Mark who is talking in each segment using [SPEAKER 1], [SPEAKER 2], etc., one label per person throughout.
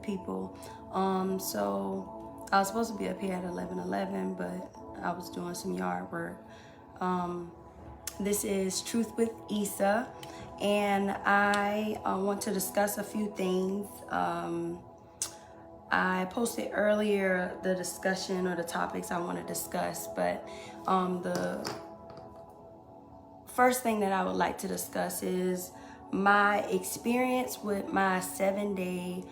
[SPEAKER 1] people. So I was supposed to be up here at 11:11, but I was doing some yard work. This is Truth with Issa, and I want to discuss a few things. I posted earlier the discussion or the topics I want to discuss, but the first thing that I would like to discuss is my experience with my 7-day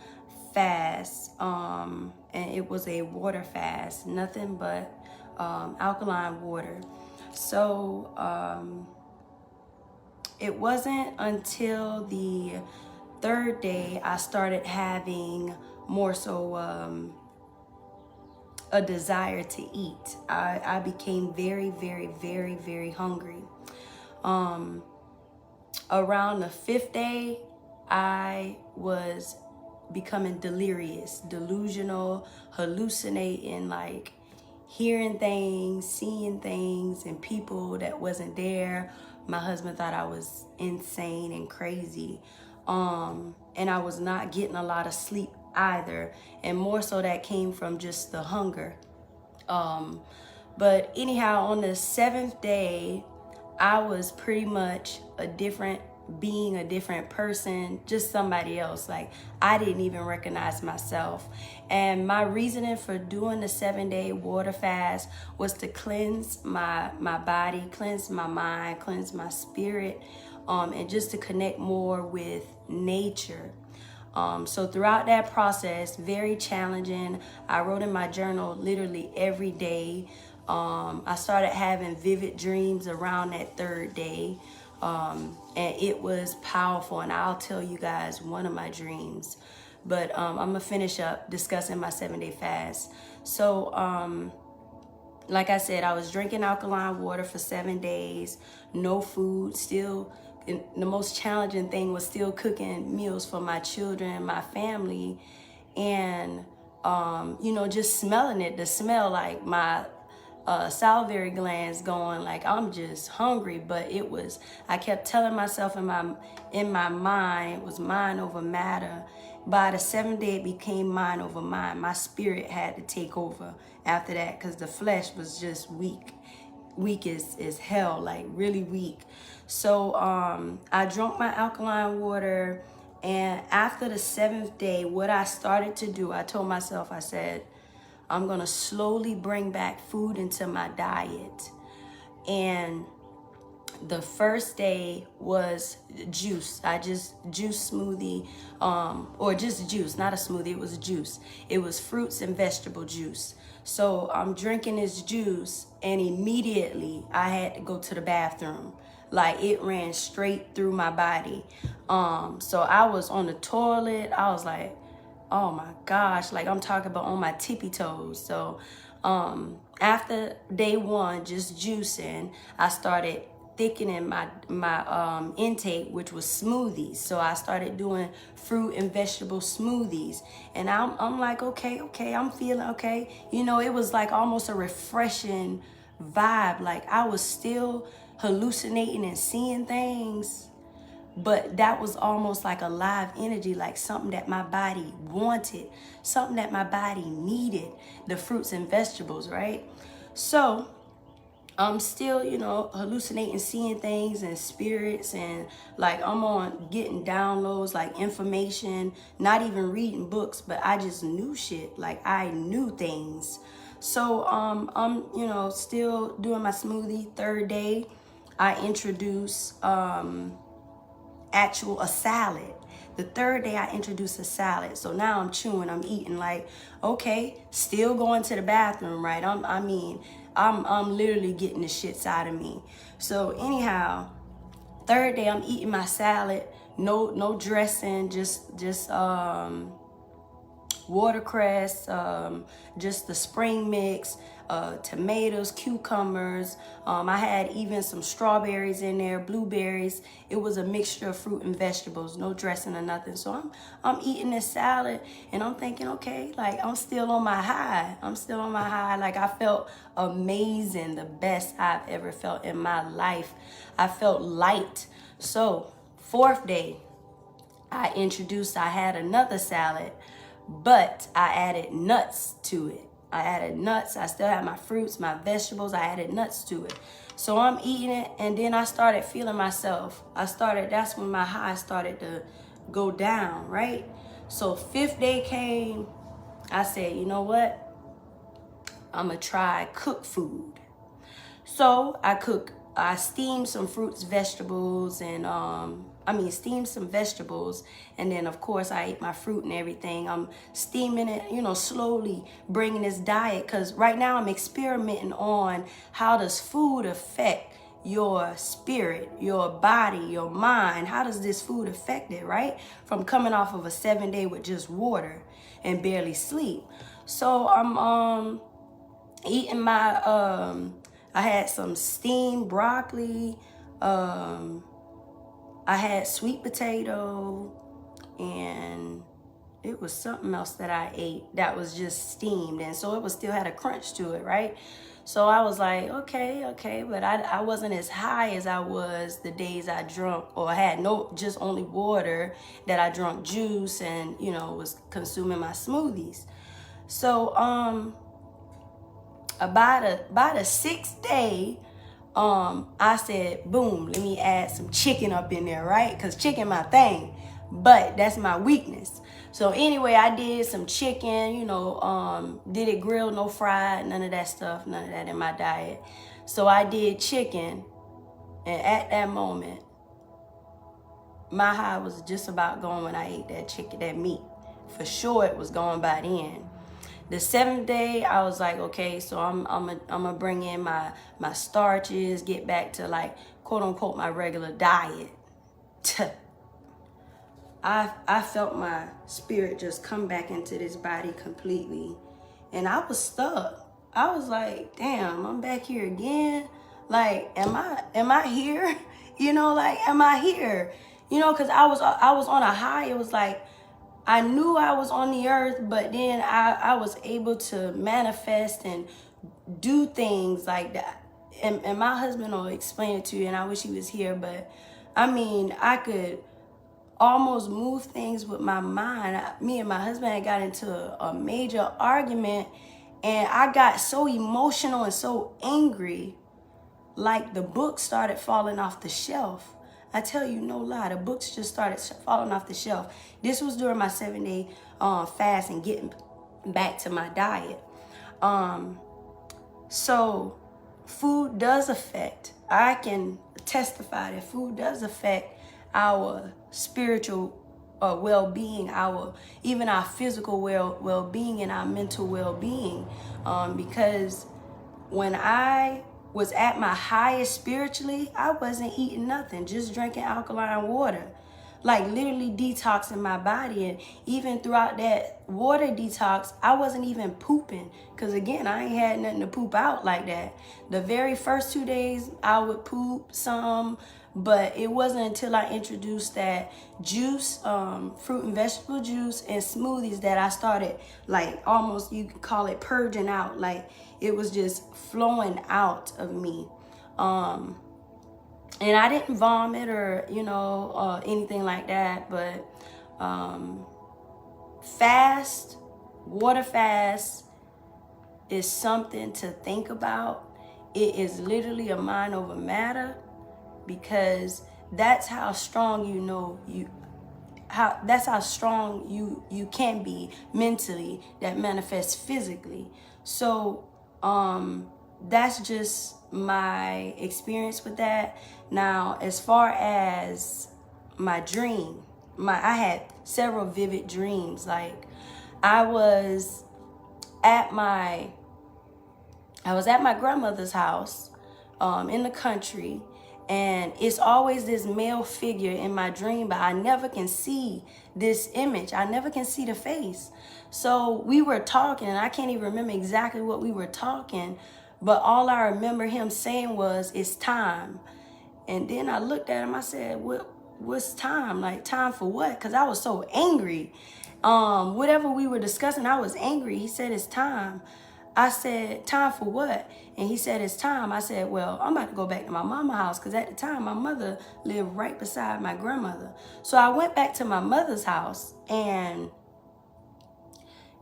[SPEAKER 1] fast. And it was a water fast, nothing but alkaline water. So it wasn't until the third day I started having more so a desire to eat. I became very, very, very, very hungry. Around the 5th day, I was becoming delirious, delusional, hallucinating, like hearing things, seeing things, and people that wasn't there. My husband thought I was insane and crazy. And I was not getting a lot of sleep either. And more so that came from just the hunger. But anyhow, on the 7th day, I was pretty much a different person, just somebody else. Like, I didn't even recognize myself. And my reasoning for doing the 7-day water fast was to cleanse my body, cleanse my mind, cleanse my spirit, and just to connect more with nature. So throughout that process, very challenging. I wrote in my journal literally every day. I started having vivid dreams around that 3rd day. And it was powerful, and I'll tell you guys one of my dreams. But I'm gonna finish up discussing my 7-day fast. So like I said, I was drinking alkaline water for 7 days, no food, still. And the most challenging thing was still cooking meals for my children, my family, and just smelling it, the smell, like my salivary glands going, like I'm just hungry. But I kept telling myself in my mind, it was mind over matter. By the 7th day, it became mind over mind. My spirit had to take over after that, because the flesh was just weak as hell, like really weak. So I drank my alkaline water, and after the 7th day, what I started to do, I told myself, I said, I'm gonna slowly bring back food into my diet. And the first day was juice. I just juice smoothie, or just juice, not a smoothie, it was juice. It was fruits and vegetable juice. So I'm drinking this juice, and immediately I had to go to the bathroom. Like, it ran straight through my body. So I was on the toilet. I was like, oh my gosh, like I'm talking about on my tippy toes. So after day 1, just juicing, I started thickening my intake, which was smoothies. So I started doing fruit and vegetable smoothies, and I'm like, okay, I'm feeling okay. It was like almost a refreshing vibe. Like, I was still hallucinating and seeing things, but that was almost like a live energy, like something that my body wanted, something that my body needed, the fruits and vegetables, right? So I'm still, hallucinating, seeing things and spirits, and like I'm on getting downloads, like information, not even reading books, but I just knew shit. Like, I knew things. So I'm, still doing my smoothie. 3rd day, I introduced a salad. The 3rd day, I introduced a salad. So now I'm chewing, I'm eating, like, okay, still going to the bathroom, right? I'm literally getting the shits out of me. So anyhow, 3rd day, I'm eating my salad, no dressing, just watercress, just the spring mix, tomatoes, cucumbers. I had even some strawberries in there, blueberries. It was a mixture of fruit and vegetables, no dressing or nothing. So I'm eating this salad, and I'm thinking, okay, like I'm still on my high. Like, I felt amazing, the best I've ever felt in my life. I felt light. So 4th day, I had another salad. but I added nuts to it. I added nuts. I still had my fruits, my vegetables. I added nuts to it. So I'm eating it, and then I started feeling myself. That's when my high started to go down, right? So 5th day came. I said, you know what? I'm going to try cook food. So I steamed some fruits, vegetables, and steamed some vegetables, and then of course I ate my fruit and everything. I'm steaming it, slowly bringing this diet, because right now I'm experimenting on how does food affect your spirit, your body, your mind. How does this food affect it, right? From coming off of a 7-day with just water and barely sleep. So I'm eating my I had some steamed broccoli, I had sweet potato, and it was something else that I ate that was just steamed, and so it still had a crunch to it, right? So I was like, okay, but I wasn't as high as I was the days I drunk, or had just only water, that I drunk juice and, was consuming my smoothies. So, by the 6th day, I said, boom, let me add some chicken up in there, right? Because chicken my thing, but that's my weakness. So anyway, I did some chicken, did it grilled, no fried, none of that stuff, none of that in my diet. So I did chicken, and at that moment, my high was just about going when I ate that chicken, that meat. For sure it was going by then. The 7th day, I was like, okay, so I'm gonna bring in my starches, get back to like, quote unquote, my regular diet. I felt my spirit just come back into this body completely, and I was stuck. I was like, damn, I'm back here again. Like, am I here? Am I here? Because I was on a high. It was like, I knew I was on the earth, but then I was able to manifest and do things like that. And my husband will explain it to you, and I wish he was here, but I could almost move things with my mind. Me and my husband had got into a major argument, and I got so emotional and so angry, like the book started falling off the shelf. I tell you, no lie, the books just started falling off the shelf. This was during my 7-day fast and getting back to my diet. So food does affect, I can testify that food does affect our spiritual well-being, even our physical well-being and our mental well-being. Because when I was at my highest spiritually, I wasn't eating nothing, just drinking alkaline water, like literally detoxing my body. And even throughout that water detox, I wasn't even pooping, because again, I ain't had nothing to poop out like that. The very first 2 days I would poop some, but it wasn't until I introduced that juice, fruit and vegetable juice and smoothies, that I started, like, almost, you could call it purging out. Like, it was just flowing out of me. And I didn't vomit or, anything like that, but water fast is something to think about. It is literally a mind over matter, because that's how strong that's how strong you can be mentally, that manifests physically. So that's just my experience with that. Now, as far as my dream, I had several vivid dreams. Like, I was at my grandmother's house in the country, and it's always this male figure in my dream, but I never can see this image. I never can see the face. So we were talking, and I can't even remember exactly what we were talking, but all I remember him saying was, "It's time." And then I looked at him, I said, what's time? Like, time for what? Because I was so angry. Whatever we were discussing, I was angry. He said, "It's time." I said, "Time for what?" And he said, "It's time." I said, "Well, I'm about to go back to my mama's house," because at the time, my mother lived right beside my grandmother. So I went back to my mother's house, and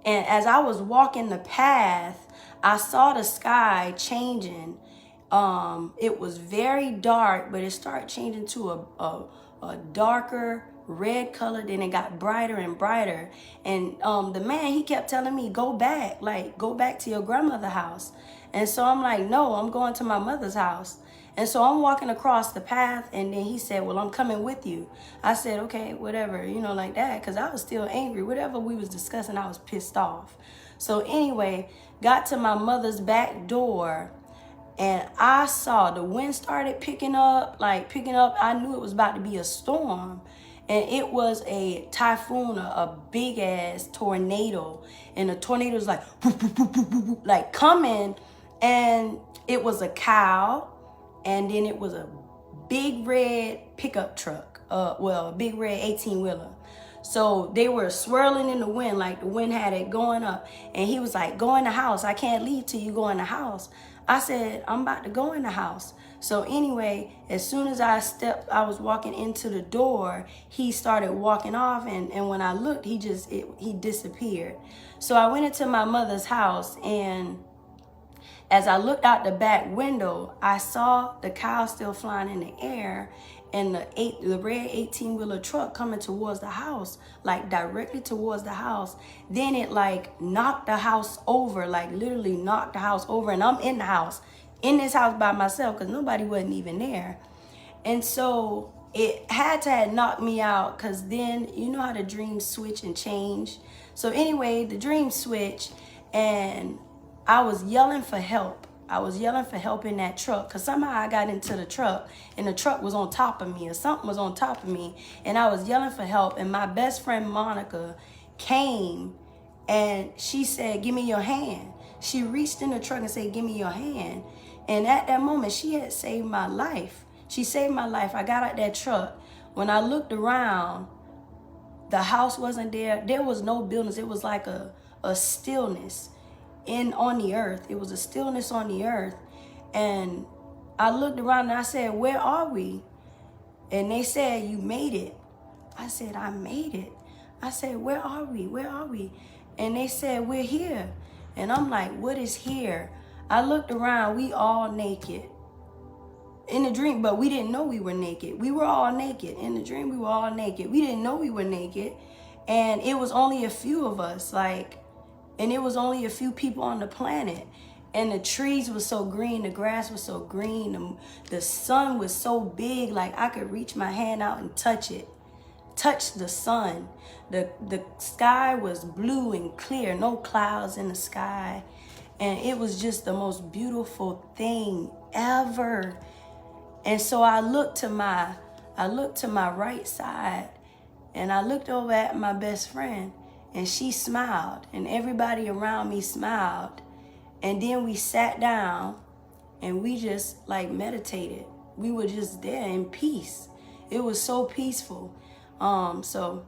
[SPEAKER 1] And as I was walking the path, I saw the sky changing. It was very dark, but it started changing to a darker red color. Then it got brighter and brighter. And the man, he kept telling me, go back, like go back to your grandmother's house. And so I'm like, no, I'm going to my mother's house. And so I'm walking across the path, and then he said, well, I'm coming with you. I said, okay, whatever, you know, like that, because I was still angry. Whatever we was discussing, I was pissed off. So anyway, got to my mother's back door, and I saw the wind started picking up. I knew it was about to be a storm. And it was a typhoon, a big ass tornado. And the tornado was like coming. And it was a cow. And then it was a big red pickup truck. A big red 18-wheeler. So they were swirling in the wind, like the wind had it going up. And he was like, go in the house. I can't leave till you go in the house. I said, I'm about to go in the house. So anyway, as soon as I was walking into the door, he started walking off. And when I looked, he disappeared. So I went into my mother's house, and as I looked out the back window, I saw the cow still flying in the air, and the red 18-wheeler truck coming towards the house, like directly towards the house. Then it like knocked the house over, like literally knocked the house over. And I'm in this house by myself, because nobody wasn't even there. And so it had to have knocked me out, because then you know how the dreams switch and change. So anyway, the dream switched, and I was yelling for help. I was yelling for help in that truck, because somehow I got into the truck, and the truck was on top of me, or something was on top of me, and I was yelling for help. And my best friend Monica came, and she said, give me your hand. She reached in the truck and said, give me your hand. And at that moment, she had saved my life. She saved my life. I got out that truck. When I looked around, the house wasn't there. There was no buildings. It was like a stillness on the earth. It was a stillness on the earth. And I looked around and I said, where are we? And they said, you made it. I said, I made it. I said, where are we? Where are we? And they said, we're here. And I'm like, what is here? I looked around, we all naked. In the dream, but we didn't know we were naked. We were all naked. In the dream, we were all naked. We didn't know we were naked. And it was only a few of us, and it was only a few people on the planet. And the trees were so green, the grass was so green, the sun was so big, like I could reach my hand out and touch it. Touch the sun. The sky was blue and clear, no clouds in the sky. And it was just the most beautiful thing ever. And so I looked to my right side, and I looked over at my best friend, and she smiled, and everybody around me smiled. And then we sat down, and we just like meditated. We were just there in peace. It was so peaceful. So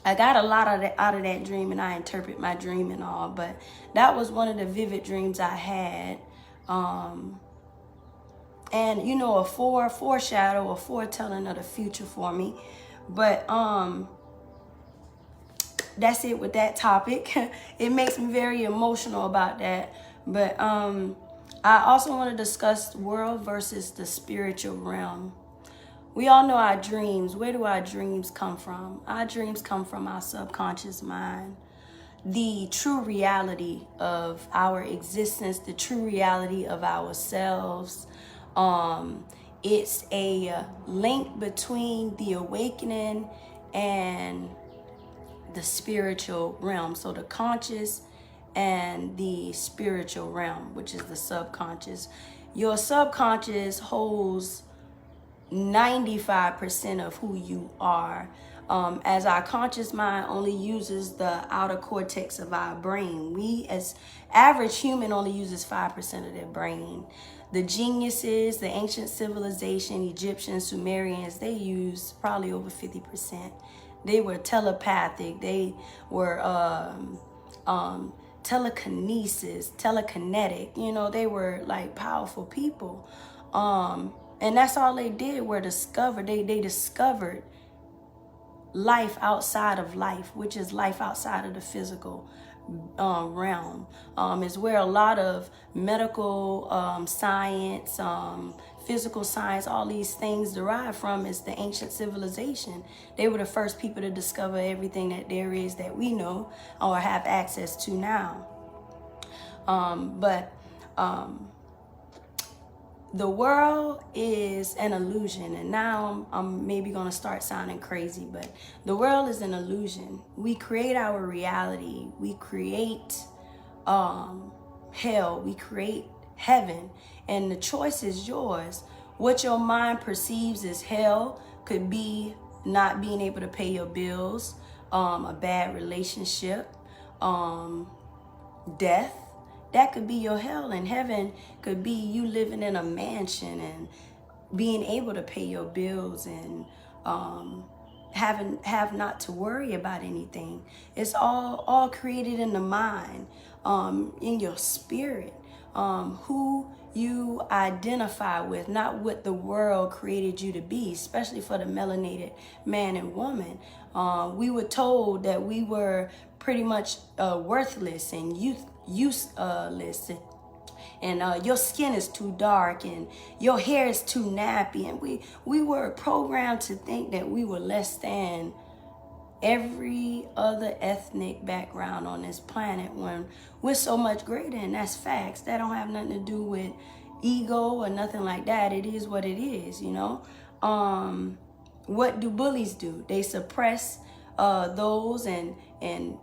[SPEAKER 1] I got a lot out of that dream, and I interpret my dream and all, but that was one of the vivid dreams I had. And you know, a foreshadow, a foretelling of the future for me. But that's it with that topic. It makes me very emotional about that. But I also want to discuss world versus the spiritual realm. We all know our dreams. Where do our dreams come from? Our dreams come from our subconscious mind. The true reality of our existence, the true reality of ourselves. It's a link between the awakening and the spiritual realm. So the conscious and the spiritual realm, which is the subconscious. Your subconscious holds 95% of who you are, as our conscious mind only uses the outer cortex of our brain. We, as average human, only uses 5% of their brain. The geniuses, the ancient civilization, Egyptians, Sumerians, they use probably over 50%. They were telepathic. They were telekinesis, telekinetic. You know, they were like powerful people. And that's all they did were discover. They discovered life outside of life, which is life outside of the physical realm. Is where a lot of medical science, physical science, all these things derive from, is the ancient civilization. They were the first people to discover everything that there is that we know or have access to now. But the world is an illusion, and now I'm maybe going to start sounding crazy, but the world is an illusion. We create our reality. We create hell. We create heaven, and the choice is yours. What your mind perceives as hell could be not being able to pay your bills, a bad relationship, death. That could be your hell, and heaven could be you living in a mansion and being able to pay your bills and have not to worry about anything. It's all created in the mind, in your spirit, who you identify with, not what the world created you to be, especially for the melanated man and woman. We were told that we were pretty much worthless and useless, and your skin is too dark and your hair is too nappy, and we were programmed to think that we were less than every other ethnic background on this planet, when we're so much greater. And that's facts. That don't have nothing to do with ego or nothing like that. It is what it is, you know. What do bullies do? They suppress those and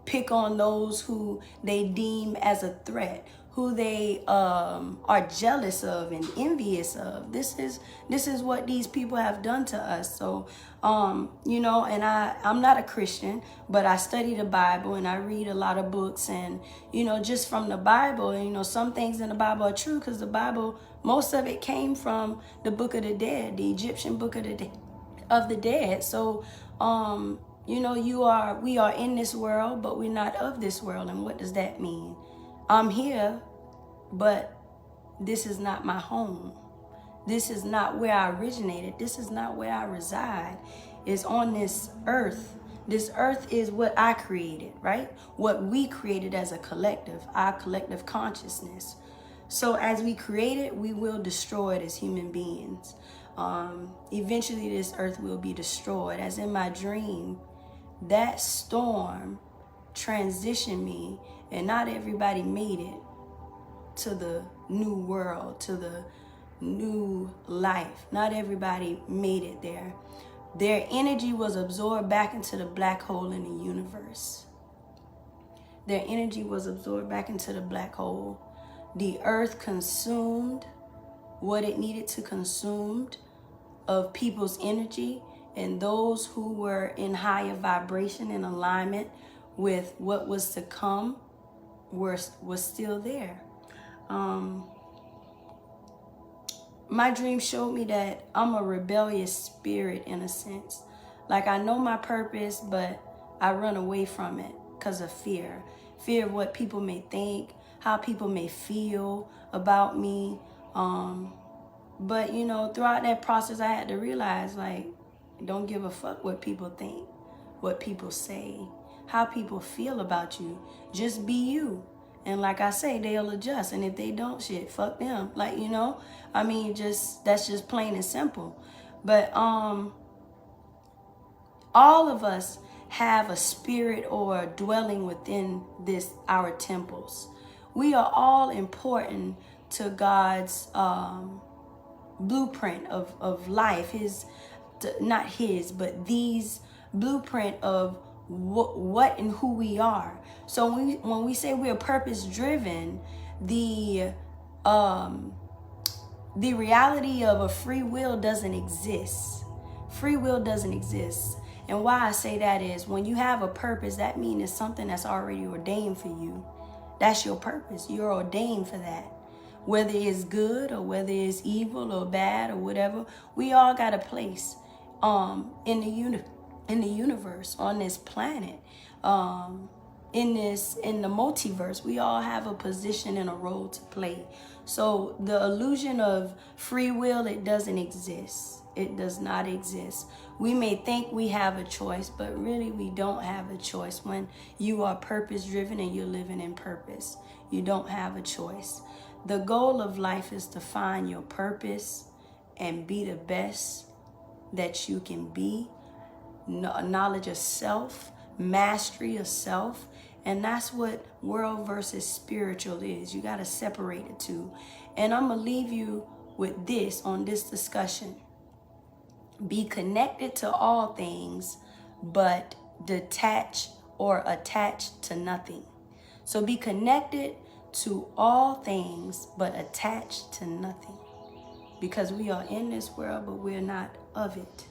[SPEAKER 1] pick on those who they deem as a threat, who they are jealous of and envious of. This is what these people have done to us. So you know, and I'm not a Christian, but I study the Bible and I read a lot of books, and you know, just from the Bible, you know, some things in the Bible are true, because the Bible, most of it came from the Book of the Dead, the Egyptian Book of the Dead. So you know, we are in this world, but we're not of this world. And what does that mean? I'm here, but this is not my home. This is not where I originated. This is not where I reside. It's on this earth. This earth is what I created, right? What we created as a collective, our collective consciousness. So as we create it, we will destroy it as human beings. Eventually this earth will be destroyed. As in my dream, that storm transitioned me, and not everybody made it to the new world, to the new life. Not everybody made it there. Their energy was absorbed back into the black hole in the universe. Their energy was absorbed back into the black hole. The earth consumed what it needed to consume of people's energy, and those who were in higher vibration and alignment with what was to come was still there. My dream showed me that I'm a rebellious spirit in a sense. Like, I know my purpose, but I run away from it because of fear. Fear of what people may think, how people may feel about me. But, you know, throughout that process, I had to realize, like, don't give a fuck what people think, what people say, how people feel about you. Just be you. And like I say, they'll adjust. And if they don't, shit, fuck them. Like, you know, I mean, that's just plain and simple. But all of us have a spirit or a dwelling within our temples. We are all important to God's blueprint of life. Not his, but these blueprint of what and who we are. So when we say we're purpose driven, the reality of a free will doesn't exist. Free will doesn't exist. And why I say that is, when you have a purpose, that means it's something that's already ordained for you. That's your purpose. You're ordained for that. Whether it's good or whether it's evil or bad or whatever, we all got a place in the universe, on this planet, in the multiverse. We all have a position and a role to play. So the illusion of free will, it doesn't exist. It does not exist. We may think we have a choice, but really we don't have a choice. When you are purpose driven and you're living in purpose, you don't have a choice. The goal of life is to find your purpose and be the best that you can be. Knowledge of self, mastery of self. And that's what world versus spiritual is. You got to separate the two. And I'm going to leave you with this on this discussion. Be connected to all things, but detach or attached to nothing. So be connected to all things, but attached to nothing. Because we are in this world, but we're not of it.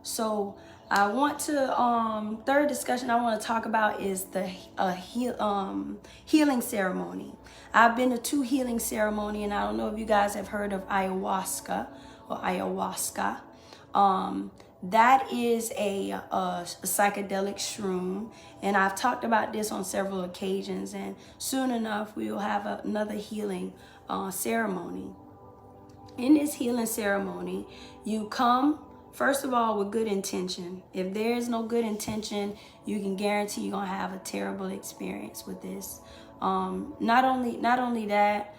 [SPEAKER 1] So I want to, third discussion I want to talk about is the healing ceremony. I've been to 2 healing ceremony, and I don't know if you guys have heard of ayahuasca or ayahuasca. That is a psychedelic shroom, and I've talked about this on several occasions, and soon enough we will have another healing ceremony. In this healing ceremony, you come, first of all, with good intention. If there is no good intention, you can guarantee you're going to have a terrible experience with this. Not only that,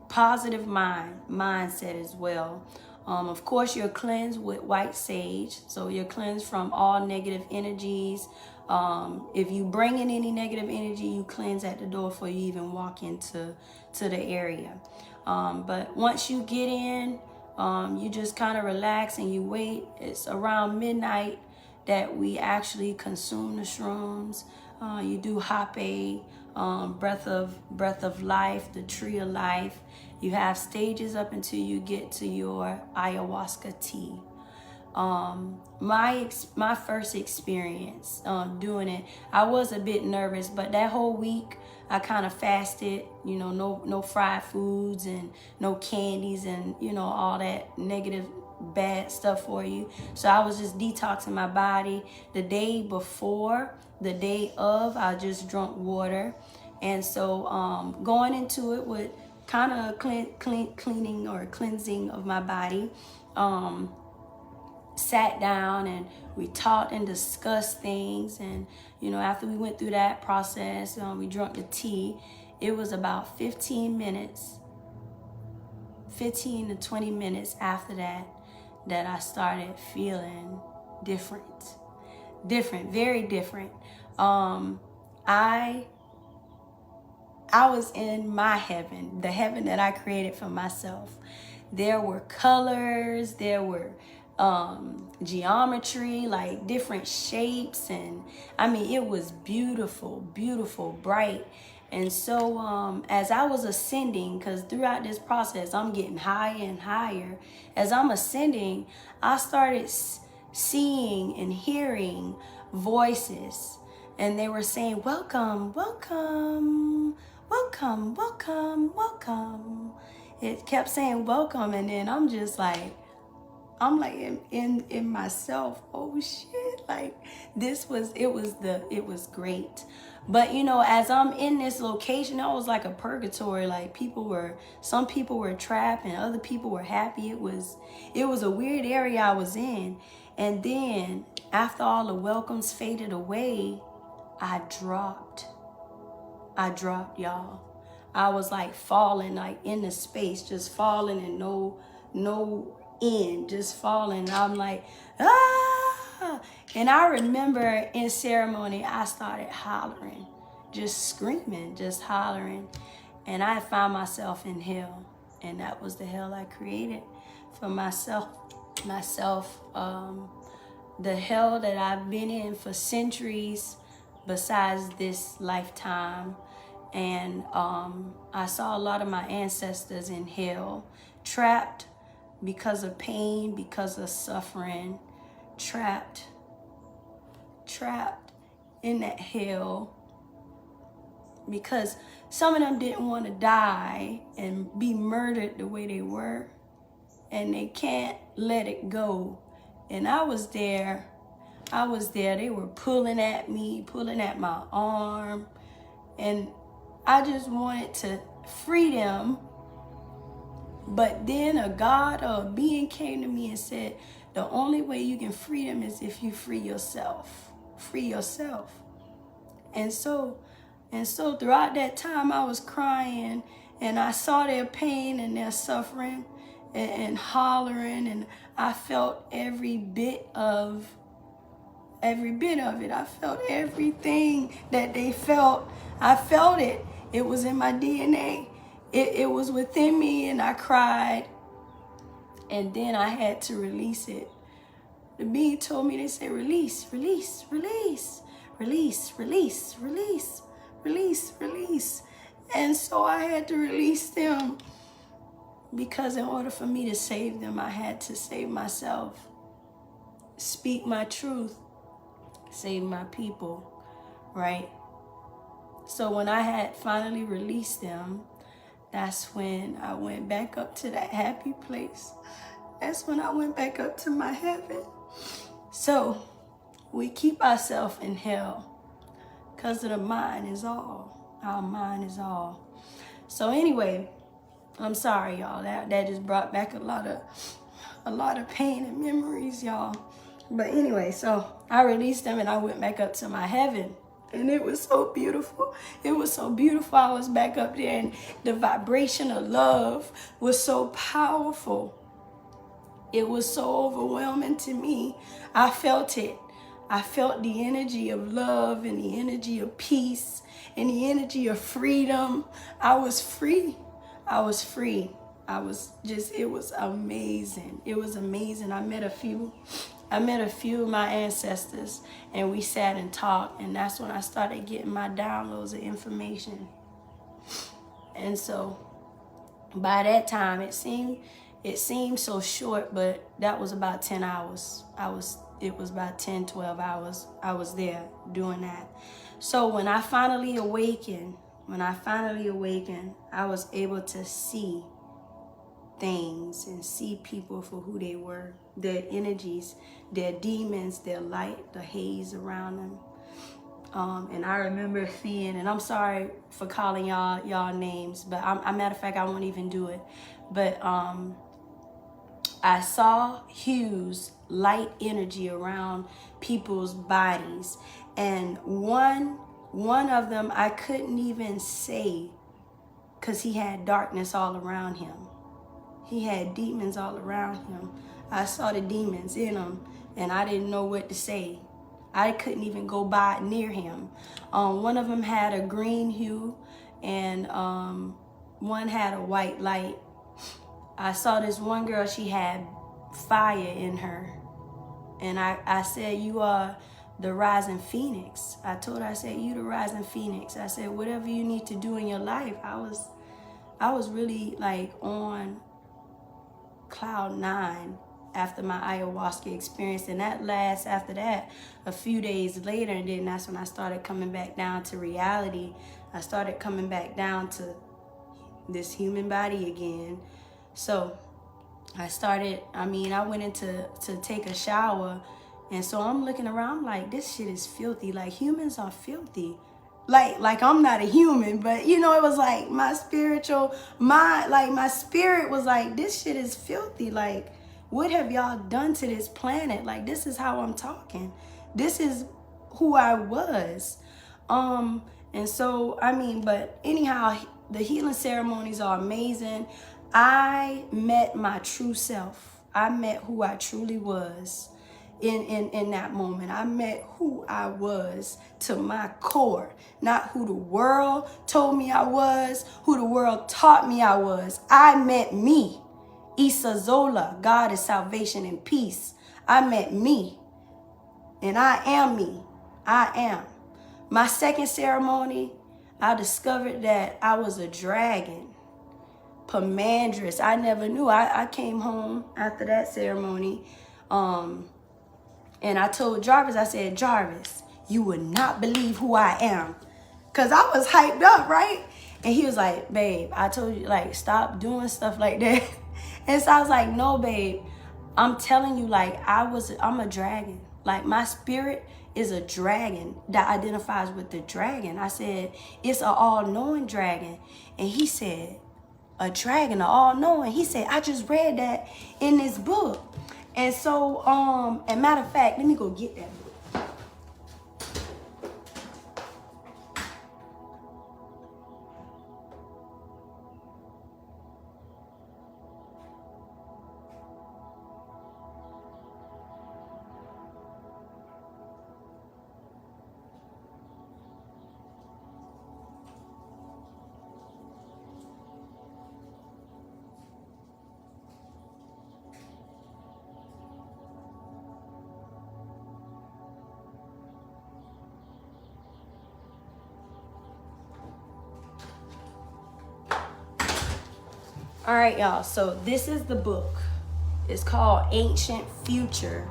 [SPEAKER 1] positive mindset as well. Of course, you're cleansed with white sage. So you're cleansed from all negative energies. If you bring in any negative energy, you cleanse at the door before you even walk into the area. But once you get in, you just kind of relax and you wait. It's around midnight that we actually consume the shrooms. You do hape, breath of life, the tree of life. You have stages up until you get to your ayahuasca tea. My first experience doing it, I was a bit nervous, but that whole week I kind of fasted, no fried foods and no candies and, all that negative bad stuff for you. So I was just detoxing my body. The day before, the day of, I just drank water. And so going into it with kind of cleaning or cleansing of my body, sat down and we talked and discussed things. And, after we went through that process, we drank the tea. It was about 15 to 20 minutes after that I started feeling different, very different. I was in my heaven, the heaven that I created for myself. There were colors, there were geometry, like different shapes, and it was beautiful, bright. And so as I was ascending, because throughout this process I'm getting higher and higher, as I'm ascending, I started seeing and hearing voices, and they were saying, welcome. It kept saying welcome, and then I'm like in myself, oh shit, like it was great. But as I'm in this location, it was like a purgatory. Like some people were trapped and other people were happy. It was a weird area I was in. And then after all the welcomes faded away, I dropped, y'all. I was like falling, like in the space, just falling, and no end, just falling. I'm like, ah! And I remember in ceremony, I started hollering, just screaming, just hollering. And I found myself in hell. And that was the hell I created for myself. The hell that I've been in for centuries besides this lifetime. And I saw a lot of my ancestors in hell, trapped because of pain, because of suffering, trapped in that hell, because some of them didn't want to die and be murdered the way they were, and they can't let it go. And I was there, they were pulling at me, pulling at my arm, and I just wanted to free them But then a God or a being came to me and said, the only way you can free them is if you free yourself. Free yourself. And so throughout that time I was crying, and I saw their pain and their suffering and hollering, and I felt every bit of it. I felt everything that they felt. I felt it. It was in my DNA. It was within me, and I cried. And then I had to release it. The being told me, they said, release, release, release, release, release, release, release, release. And so I had to release them, because in order for me to save them, I had to save myself. Speak my truth. Save my people, right? So when I had finally released them, that's when I went back up to that happy place. That's when I went back up to my heaven. So we keep ourselves in hell because of the mind is all. Our mind is all. So anyway, I'm sorry, y'all. That just brought back a lot of pain and memories, y'all. But anyway, so I released them and I went back up to my heaven. And it was so beautiful. It was so beautiful. I was back up there, and the vibration of love was so powerful. It was so overwhelming to me. I felt it. I felt the energy of love and the energy of peace and the energy of freedom. I was free. I was free. It was amazing. It was amazing. I met a few of my ancestors, and we sat and talked, and that's when I started getting my downloads of information. And so by that time, it seemed so short, but that was about 10 hours. It was about 10, 12 hours I was there doing that. So when I finally awakened, I was able to see things and see people for who they were, their energies, their demons, their light, the haze around them. And I remember seeing, and I'm sorry for calling y'all names, but matter of fact, I won't even do it. But I saw hues, light energy around people's bodies, and one of them I couldn't even say, because he had darkness all around him. He had demons all around him. I saw the demons in him, and I didn't know what to say. I couldn't even go by near him. One of them had a green hue, and one had a white light. I saw this one girl, she had fire in her. And I said, you are the rising phoenix. I told her, I said, you the rising phoenix. I said, whatever you need to do in your life. I was really like on cloud 9 after my ayahuasca experience, and that lasts after that a few days later, and then that's when I started coming back down to reality. I started coming back down to this human body again. So I went in to take a shower, and so I'm looking around, I'm like, this shit is filthy. Like, humans are filthy. Like I'm not a human, but you know, it was like my spiritual mind, like my spirit was like, this shit is filthy. Like, what have y'all done to this planet? Like, this is how I'm talking. This is who I was. And so, but anyhow, the healing ceremonies are amazing. I met my true self. I met who I truly was in that moment. I met who I was to my core, not who the world told me I was, who the world taught me I was. I met me. Issa Zola, God is salvation and peace. I met me, and I am me. I am. My second ceremony, I discovered that I was a dragon. Pomandrous. I never knew. I came home after that ceremony, and I told Jarvis, I said, Jarvis, you would not believe who I am. Because I was hyped up, right? And he was like, babe, I told you, like, stop doing stuff like that. And so I was like, no, babe, I'm telling you, like, I'm a dragon. Like, my spirit is a dragon that identifies with the dragon. I said, it's an all-knowing dragon. And he said, a dragon, an all-knowing. He said, I just read that in this book. And so, and matter of fact, let me go get that book. All right, y'all. So this is the book. It's called Ancient Future.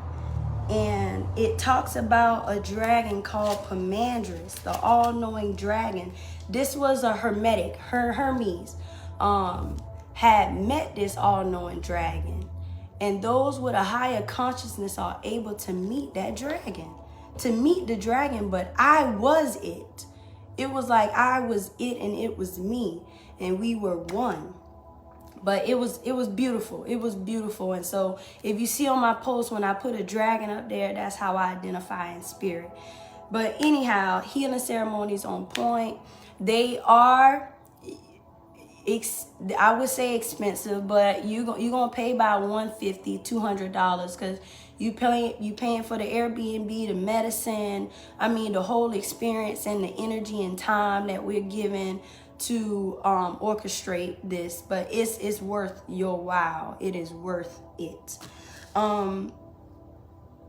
[SPEAKER 1] And it talks about a dragon called Pomandrous, the all-knowing dragon. This was a Hermetic. Hermes had met this all-knowing dragon. And those with a higher consciousness are able to meet that dragon. To meet the dragon, but I was it. It was like I was it and it was me. And we were one. But it was beautiful. It was beautiful. And so if you see on my post when I put a dragon up there, that's how I identify in spirit. But anyhow, healing ceremonies on point. They are, I would say expensive, but you're going to pay about $150, $200 because you paying for the Airbnb, the medicine, I mean the whole experience and the energy and time that we're given to orchestrate this, but it's worth your while. It is worth it.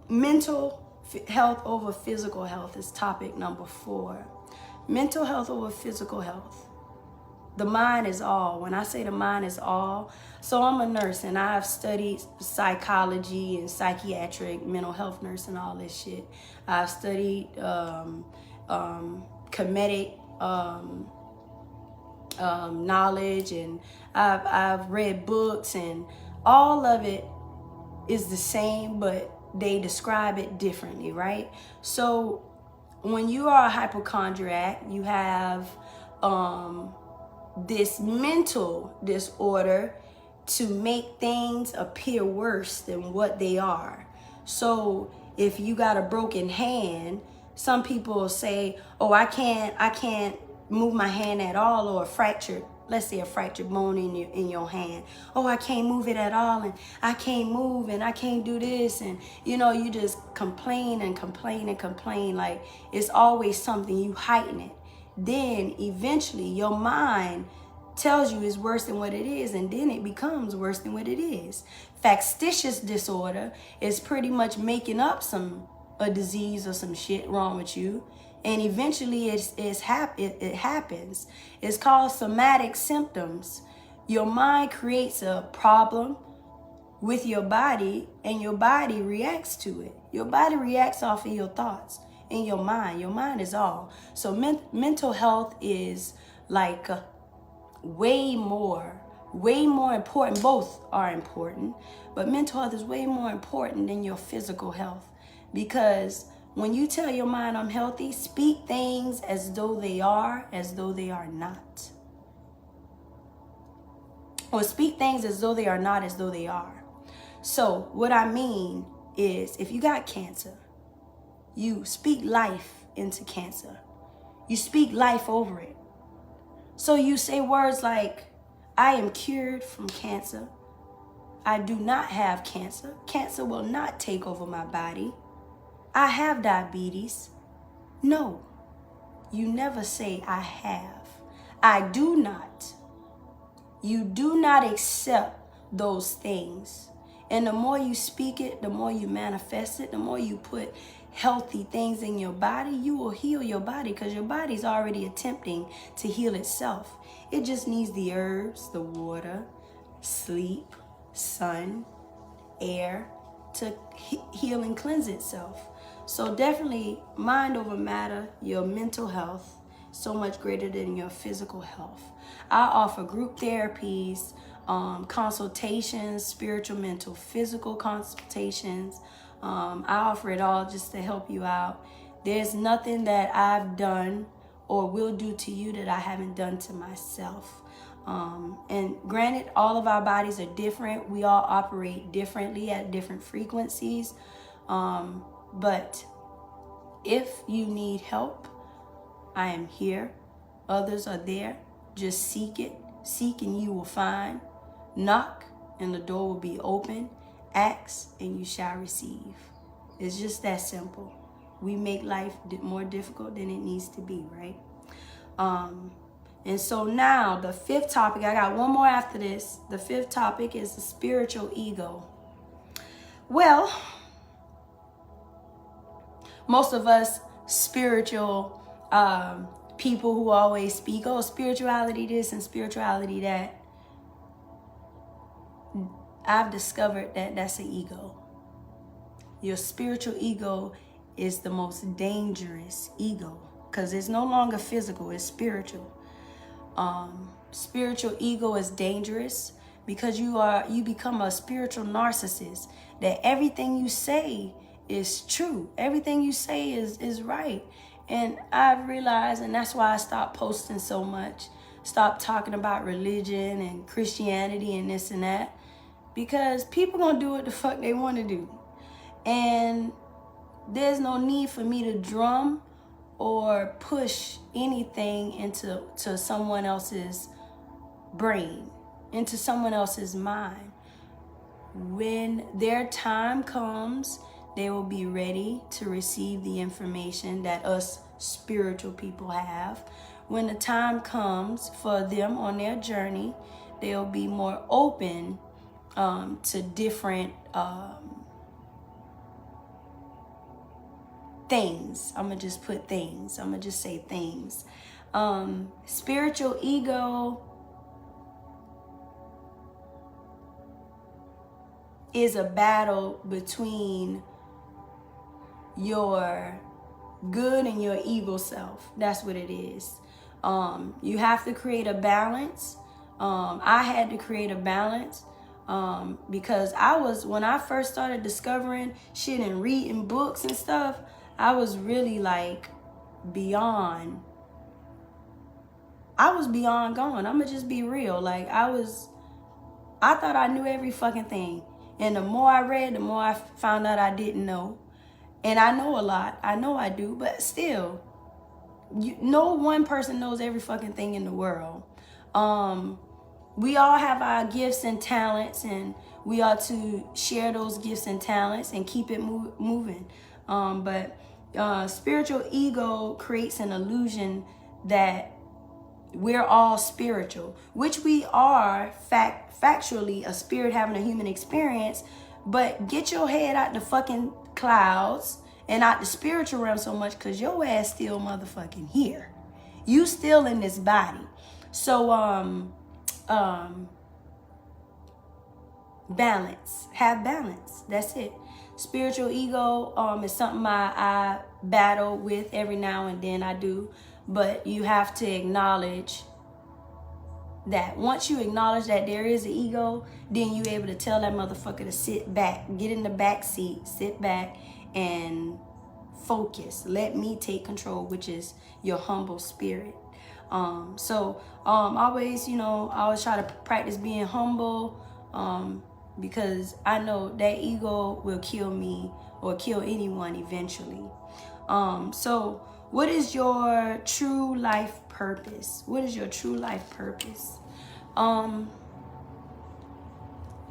[SPEAKER 1] Mental health over physical health is topic number 4. Mental health over physical health. The mind is all. When I say the mind is all, so I'm a nurse and I've studied psychology and psychiatric mental health nurse and all this shit. I've studied comedic knowledge, and I've read books, and all of it is the same, but they describe it differently, right? So when you are a hypochondriac, you have this mental disorder to make things appear worse than what they are. So if you got a broken hand, some people say, oh, I can't move my hand at all, or a fractured, let's say a fractured bone in your hand. Oh, I can't move it at all, and I can't move, and I can't do this, and you just complain and complain and complain, like it's always something, you heighten it. Then eventually your mind tells you it's worse than what it is, and then it becomes worse than what it is. Factitious disorder is pretty much making up a disease or some shit wrong with you. And eventually it happens. It's called somatic symptoms. Your mind creates a problem with your body, and your body reacts to it. Your body reacts off of your thoughts and your mind. Your mind is all. So mental health is like way more important. Both are important, but mental health is way more important than your physical health, because when you tell your mind I'm healthy, speak things as though they are not. Or speak things as though they are not as though they are. So what I mean is, if you got cancer, you speak life into cancer. You speak life over it. So you say words like, I am cured from cancer. I do not have cancer. Cancer will not take over my body. I have diabetes. No, you never say I have. I do not. You do not accept those things. And the more you speak it, the more you manifest it, the more you put healthy things in your body, you will heal your body, because your body's already attempting to heal itself. It just needs the herbs, the water, sleep, sun, air to heal and cleanse itself. So definitely mind over matter, your mental health, so much greater than your physical health. I offer group therapies, consultations, spiritual, mental, physical consultations. I offer it all just to help you out. There's nothing that I've done or will do to you that I haven't done to myself. And granted, all of our bodies are different. We all operate differently at different frequencies. But if you need help, I am here. Others are there. Just seek it. Seek and you will find. Knock and the door will be open. Ask and you shall receive. It's just that simple. We make life more difficult than it needs to be, right? And so now the fifth topic, I got one more after this. The fifth topic is the spiritual ego. Well, most of us spiritual people who always speak, oh, spirituality this and spirituality that, I've discovered that that's an ego. Your spiritual ego is the most dangerous ego because it's no longer physical, it's spiritual. Spiritual ego is dangerous because you become a spiritual narcissist, that everything you say is true. Everything you say is right. And I've realized, and that's why I stopped posting so much, stopped talking about religion and Christianity and this and that, because people gonna do what the fuck they want to do. And there's no need for me to drum or push anything into someone else's brain, into someone else's mind. When their time comes, they will be ready to receive the information that us spiritual people have. When the time comes for them on their journey, they'll be more open to different things. I'm gonna just put things. I'm gonna just say things. Spiritual ego is a battle between your good and your evil self. That's what it is. You have to create a balance. I had to create a balance because when I first started discovering shit and reading books and stuff, I was really like beyond going. I'm gonna just be real. Like I thought I knew every fucking thing. And the more I read, the more I found out I didn't know. And I know a lot. I know I do, but still, no one person knows every fucking thing in the world. We all have our gifts and talents, and we ought to share those gifts and talents and keep it moving. But spiritual ego creates an illusion that we're all spiritual, which we are factually a spirit having a human experience. But get your head out the fucking clouds and out the spiritual realm so much, because your ass still motherfucking here. You still in this body. So balance. Have balance. That's it. Spiritual ego is something I battle with every now and then. I do. But you have to acknowledge that. Once you acknowledge that there is an ego, then you're able to tell that motherfucker to sit back, get in the back seat, sit back and focus. Let me take control, which is your humble spirit. Always, I always try to practice being humble, because I know that ego will kill me or kill anyone eventually. So what is your true life purpose? What is your true life purpose?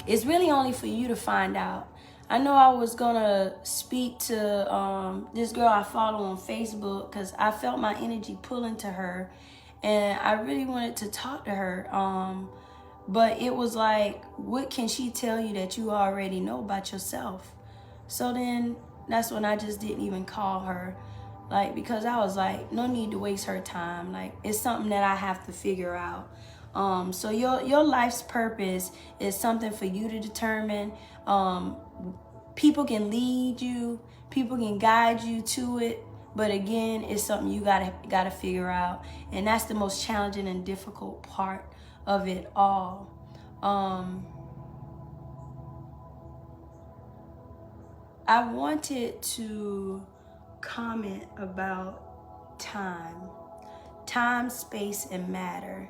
[SPEAKER 1] It's really only for you to find out. I know I was gonna speak to this girl I follow on Facebook because I felt my energy pulling to her, and I really wanted to talk to her. But it was like, what can she tell you that you already know about yourself? So then that's when I just didn't even call her. Like, because I was like, no need to waste her time. Like, it's something that I have to figure out. So your life's purpose is something for you to determine. People can lead you, people can guide you to it, but again, it's something you gotta figure out. And that's the most challenging and difficult part of it all. I wanted to comment about time, space, and matter.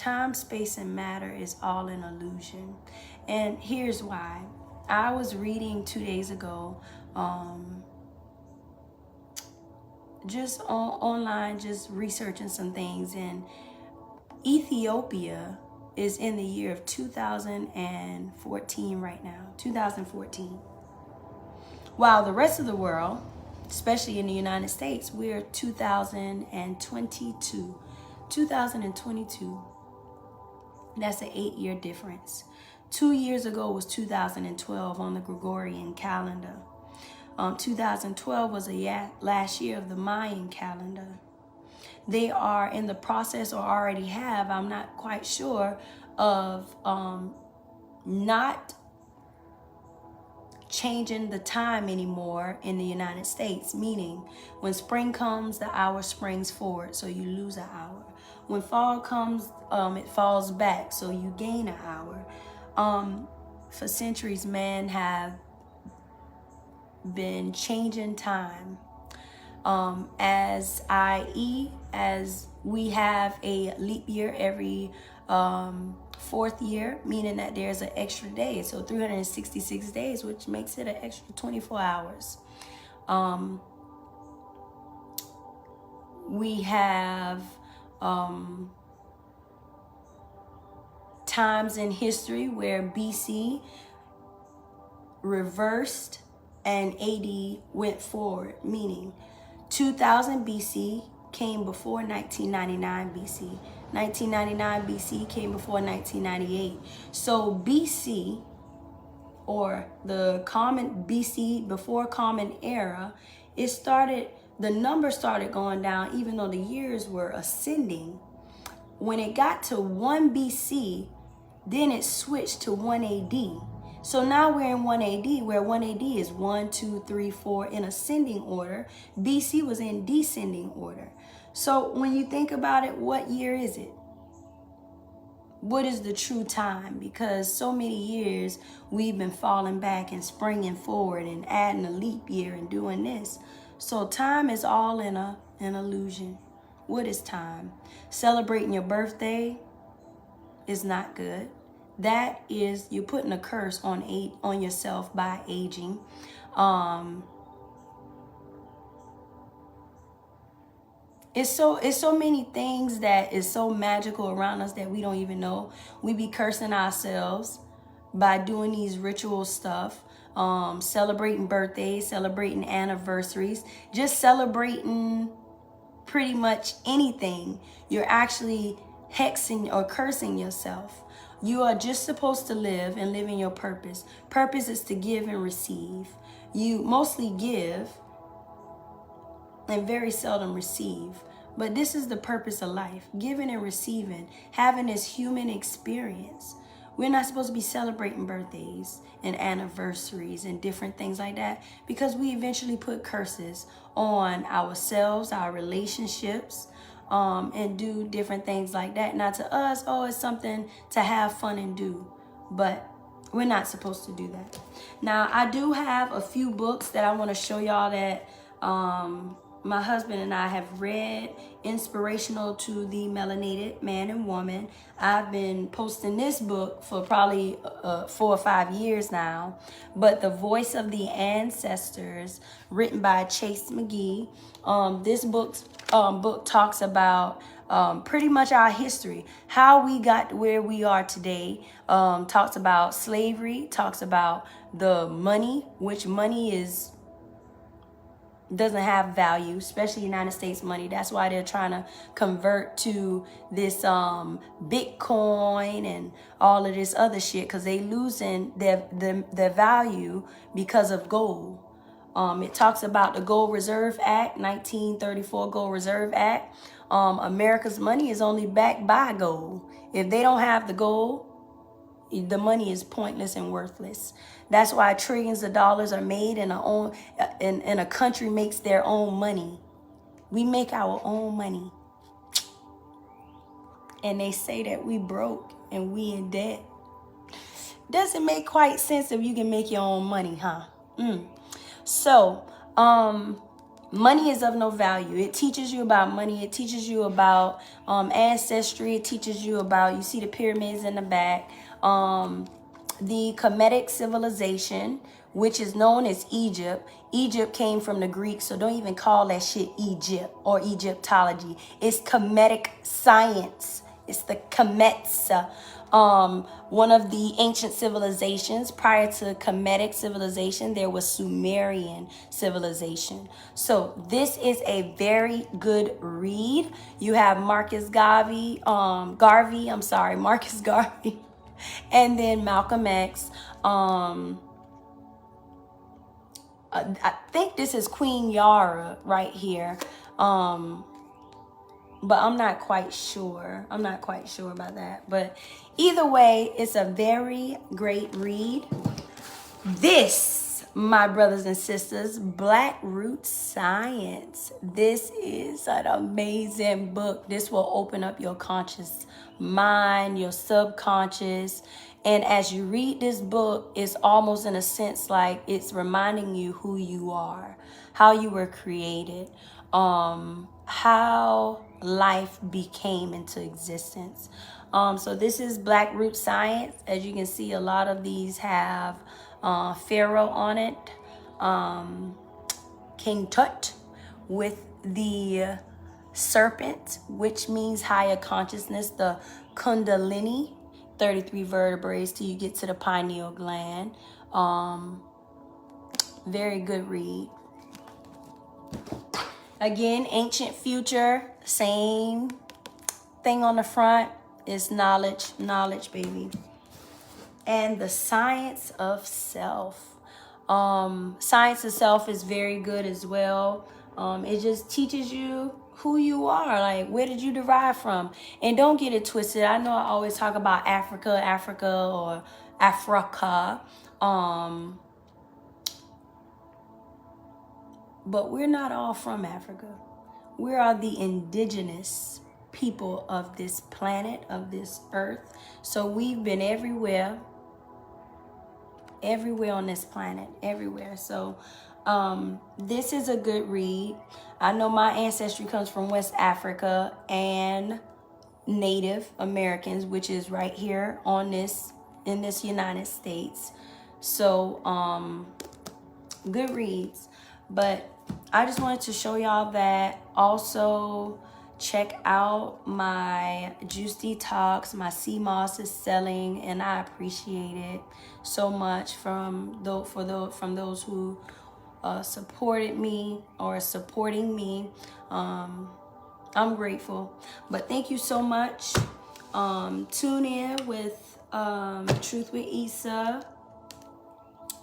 [SPEAKER 1] time, space, and matter is all an illusion. And here's why. I was reading 2 days ago, just online, just researching some things, and Ethiopia is in the year of 2014 right now, 2014. While the rest of the world, especially in the United States, we're 2022. 2022. That's an 8-year difference. 2 years ago was 2012 on the Gregorian calendar. 2012 was last year of the Mayan calendar. They are in the process, or already have, I'm not quite sure, of not changing the time anymore in the United States, meaning when spring comes, the hour springs forward, so you lose an hour. When fall comes, it falls back, so you gain an hour. For centuries, man have been changing time. As we have a leap year every fourth year, meaning that there's an extra day, so 366 days, which makes it an extra 24 hours. We have times in history where BC reversed and AD went forward, meaning 2000 BC came before 1999 BC. 1999 BC came before 1998. So BC, or the common BC, before common era, the number started going down even though the years were ascending. When it got to 1 BC, then it switched to 1 AD. So now we're in 1 AD, where 1 AD is 1, 2, 3, 4 in ascending order. BC was in descending order. So when you think about it, what year is it? What is the true time? Because so many years we've been falling back and springing forward and adding a leap year and doing this. So time is all in an illusion. What is time? Celebrating your birthday is not good. That is, you're putting a curse on yourself by aging. It's so many things that is so magical around us that we don't even know. We be cursing ourselves by doing these ritual stuff, celebrating birthdays, celebrating anniversaries, just celebrating pretty much anything. You're actually hexing or cursing yourself. You are just supposed to live and live in your purpose. Purpose is to give and receive. You mostly give and very seldom receive. But this is the purpose of life, giving and receiving, having this human experience. We're not supposed to be celebrating birthdays and anniversaries and different things like that, because we eventually put curses on ourselves, our relationships, and do different things like that. Now to us, it's something to have fun and do, but we're not supposed to do that. Now I do have a few books that I want to show y'all that my husband and I have read, inspirational to the melanated man and woman. I've been posting this book for probably 4 or 5 years now, but The Voice of the Ancestors, written by Mcgee. This book talks about pretty much our history, how we got to where we are today. Talks about slavery, talks about the money, which money doesn't have value, especially United States money. That's why they're trying to convert to this Bitcoin and all of this other shit, because they losing their value because of gold. It talks about the Gold Reserve Act, 1934 Gold Reserve Act. America's money is only backed by gold. If they don't have the gold, the money is pointless and worthless. That's why trillions of dollars are made and a country makes their own money. We make our own money. And they say that we broke and we in debt. Doesn't make quite sense if you can make your own money, huh? So, Money is of no value. It teaches you about money. It teaches you about ancestry. It teaches you about, you see the pyramids in the back. The Kemetic civilization, which is known as Egypt. Egypt came from the Greek, so don't even call that shit Egypt or Egyptology. It's Kemetic science. It's the Kemets. One of the ancient civilizations. Prior to Kemetic civilization, there was Sumerian civilization. So this is a very good read. You have Marcus Garvey, Marcus Garvey, and then Malcolm X. I think this is Queen Yara right here. But I'm not quite sure. I'm not quite sure about that. But either way, it's a very great read. This, my brothers and sisters, Black Root Science. This is an amazing book. This will open up your conscious mind, your subconscious. And as you read this book, it's almost in a sense like it's reminding you who you are, how you were created, how life became into existence. So this is Black Root Science. As you can see, a lot of these have Pharaoh on it, King Tut with the serpent, which means higher consciousness, the Kundalini, 33 vertebrae till you get to the pineal gland. Very good read. Again, ancient future, same thing on the front is knowledge, baby. And the science of self. Science of self is very good as well. It just teaches you who you are, like where did you derive from. And don't get it twisted. I know I always talk about Africa or Africa. But we're not all from Africa. We are the indigenous people of this planet, of this earth. So we've been everywhere on this planet, everywhere. So this is a good read. I know my ancestry comes from West Africa and Native Americans, which is right here on this, in this United States. So good reads. But I just wanted to show y'all that. Also, check out my Juice Detox. My sea moss is selling, and I appreciate it so much from those who supported me or supporting me. I'm grateful. But thank you so much. Tune in with Truth with Issa.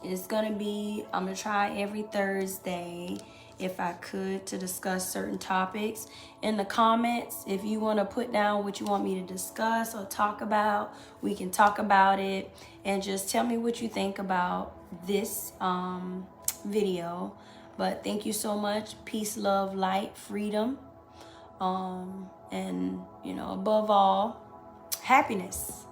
[SPEAKER 1] It's gonna be, I'm gonna try every Thursday if I could, to discuss certain topics. In the comments, if you want to put down what you want me to discuss or talk about, we can talk about it. And just tell me what you think about this video. But thank you so much. Peace, love, light, freedom, and above all, happiness.